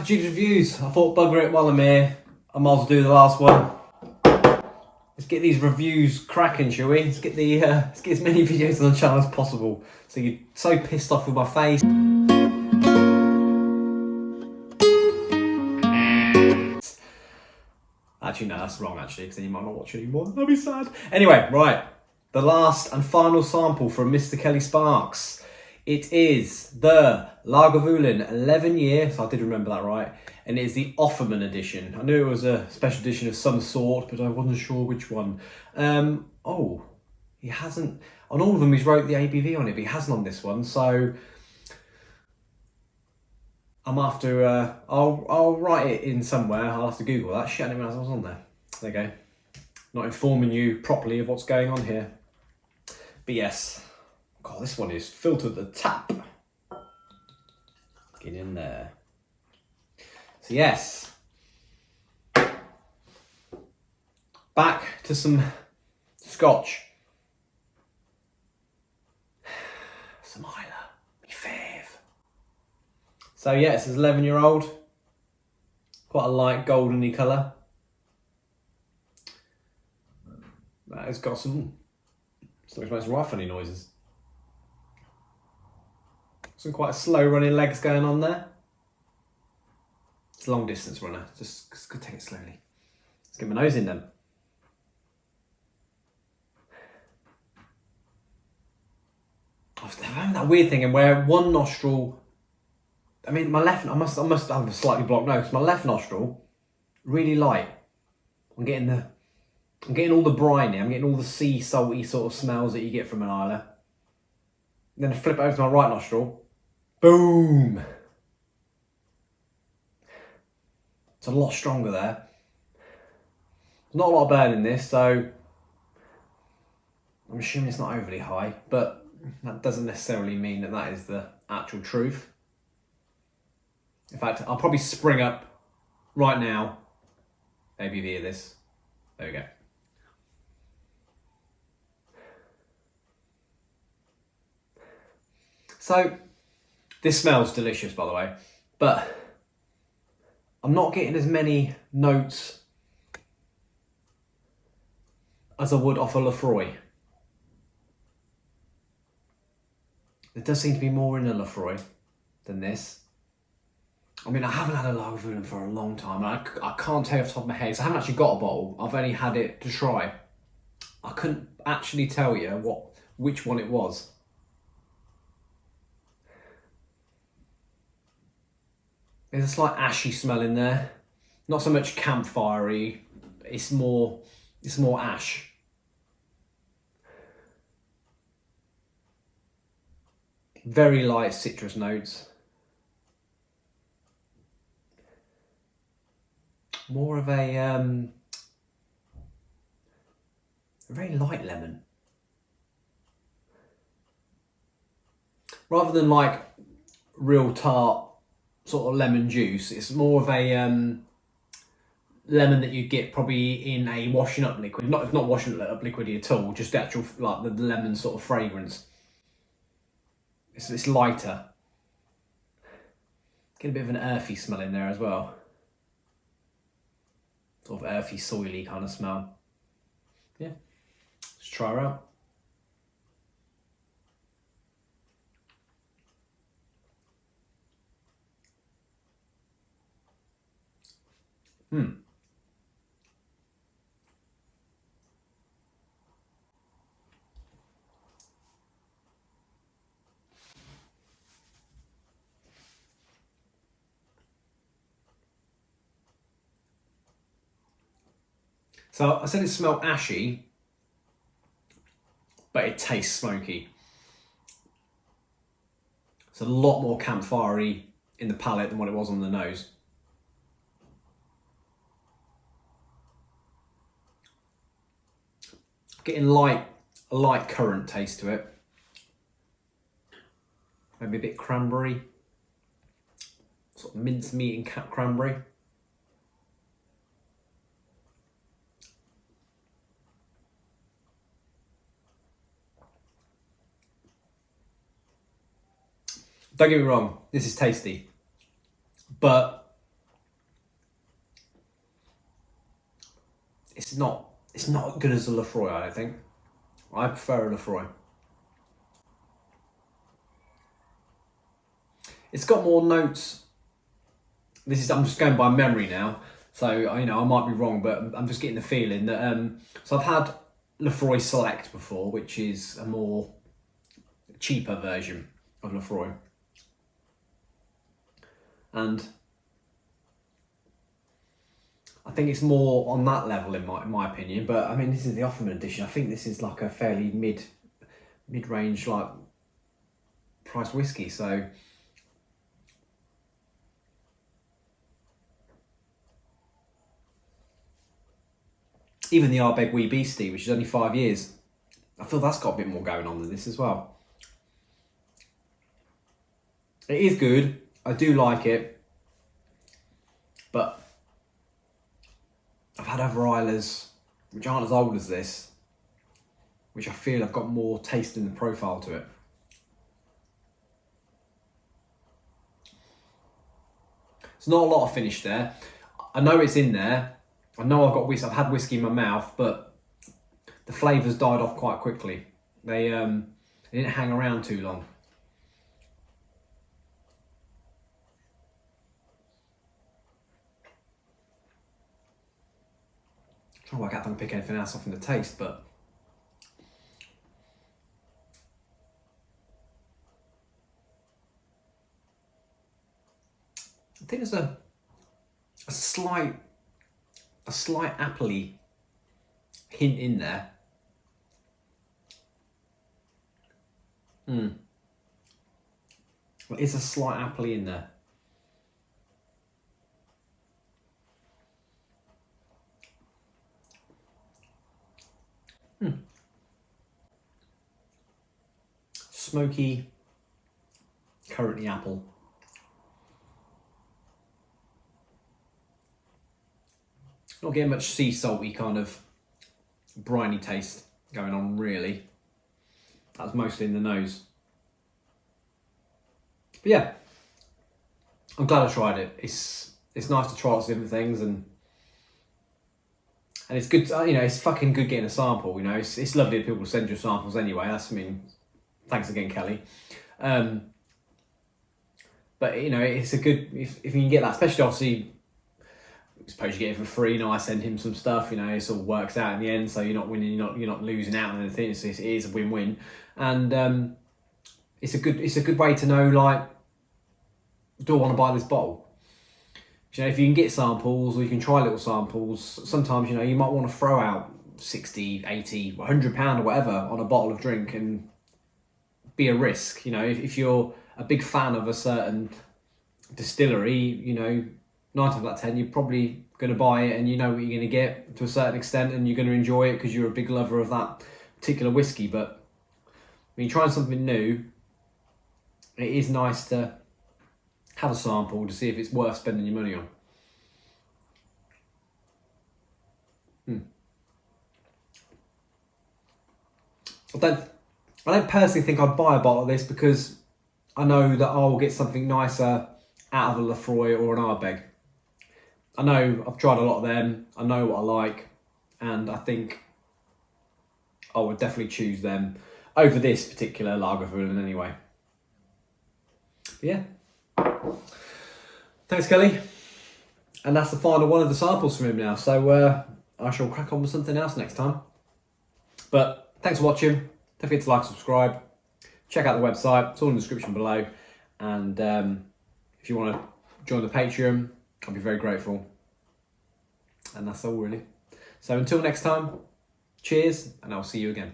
Jigs Reviews. I thought bugger it while I'm here. I might as well do the last one. Let's get these reviews cracking, shall we? Let's get as many videos on the channel as possible. So you're so pissed off with my face. Actually, no, that's wrong actually, because then you might not watch anymore. That'd be sad. Anyway, right. The last and final sample from Mr. Kelly Sparks. It is the Lagavulin 11 year, so I did remember that right, and it is the Offerman Edition. I knew it was a special edition of some sort, but I wasn't sure which one. Oh, he hasn't, on all of them he's wrote the ABV on it, but he hasn't on this one, so I'm after, I'll write it in somewhere. I'll have to Google that. Shit, I didn't realise I was on there. There you go. Not informing you properly of what's going on here. But yes, God, this one is filtered the tap. Get in there. So yes, back to some Scotch. Some Islay, me fave. So yeah, it's an 11-year-old. Quite a light goldeny colour. It's got some right funny noises. Some quite slow running legs going on there. It's a long distance runner. Just take it slowly. Let's get my nose in then. I'm having that weird thing where one nostril, I mean my left, I must have a slightly blocked nose. My left nostril, really light. I'm getting all the briny, I'm getting all the sea salty sort of smells that you get from an Islay. Then I flip it over to my right nostril. Boom! It's a lot stronger there. Not a lot of burn in this, so I'm assuming it's not overly high, but that doesn't necessarily mean that that is the actual truth. In fact, I'll probably spring up right now ABV of this. There we go. So, this smells delicious, by the way, but I'm not getting as many notes as I would off a Lefroy. There does seem to be more in a Lefroy than this. I mean, I haven't had a Lagavulin for a long time. I can't tell you off the top of my head, so I haven't actually got a bottle. I've only had it to try. I couldn't actually tell you which one it was. There's a slight ashy smell in there. Not so much campfirey. It's more ash. Very light citrus notes. More of a very light lemon. Rather than like real tart sort of lemon juice, it's more of a lemon that you get probably in a washing up liquid. Not washing up liquidy at all, just the actual like the lemon sort of fragrance. It's lighter. Get a bit of an earthy smell in there as well. Sort of earthy, soily kind of smell. Yeah, let's try her out. So I said it smelled ashy, but it tastes smoky. It's a lot more campfirey in the palate than what it was on the nose. Getting a light currant taste to it. Maybe a bit cranberry. Sort of mincemeat and cranberry. Don't get me wrong, this is tasty, but it's not as good as a Lefroy, I don't think. I prefer a Lefroy. It's got more notes. I'm just going by memory now, so I might be wrong, but I'm just getting the feeling that so I've had Lefroy Select before, which is a more cheaper version of Lefroy, and I think it's more on that level in my opinion. But I mean, this is the Offerman Edition. I think this is like a fairly mid-range like price whiskey, so. Even the Ardbeg Wee Beastie, which is only 5 years, I feel that's got a bit more going on than this as well. It is good. I do like it. But I've had other Islers, which aren't as old as this, which I feel have got more taste in the profile to it. There's not a lot of finish there. I know it's in there. I know I've had whiskey in my mouth, but the flavours died off quite quickly. They didn't hang around too long. I'm trying to work out if I can pick anything else off in the taste, but I think there's a slight appley hint in there. Well, it's a slight appley in there. Smoky, currantly apple. Not getting much sea salty kind of briny taste going on really. That's mostly in the nose. But yeah, I'm glad I tried it. It's nice to try lots of different things, and it's good. It's fucking good getting a sample. It's lovely that people send you samples anyway. Thanks again, Kelly. But it's a good if you can get that, especially obviously. I suppose you get it for free. I send him some stuff. It sort of works out in the end. So you're not winning, you're not losing out on anything. It is a win-win, and it's a good way to know, like, do I want to buy this bottle? If you can get samples or you can try little samples, sometimes you might want to throw out 60, 80, £100 or whatever on a bottle of drink and be a risk. If you're a big fan of a certain distillery, 9 times out of 10, you're probably going to buy it and you know what you're going to get to a certain extent, and you're going to enjoy it because you're a big lover of that particular whiskey. But when you're trying something new, it is nice to have a sample to see if it's worth spending your money on. I don't personally think I'd buy a bottle of this, because I know that I'll get something nicer out of a Lefroy or an Ardbeg. I know I've tried a lot of them, I know what I like, and I think I would definitely choose them over this particular Lagavulin anyway. But yeah. Thanks, Kelly. And that's the final one of the samples from him now, so I shall crack on with something else next time. But thanks for watching. Don't forget to like, subscribe, check out the website, it's all in the description below, and if you want to join the Patreon, I'll be very grateful. And that's all really. So until next time, cheers, and I'll see you again.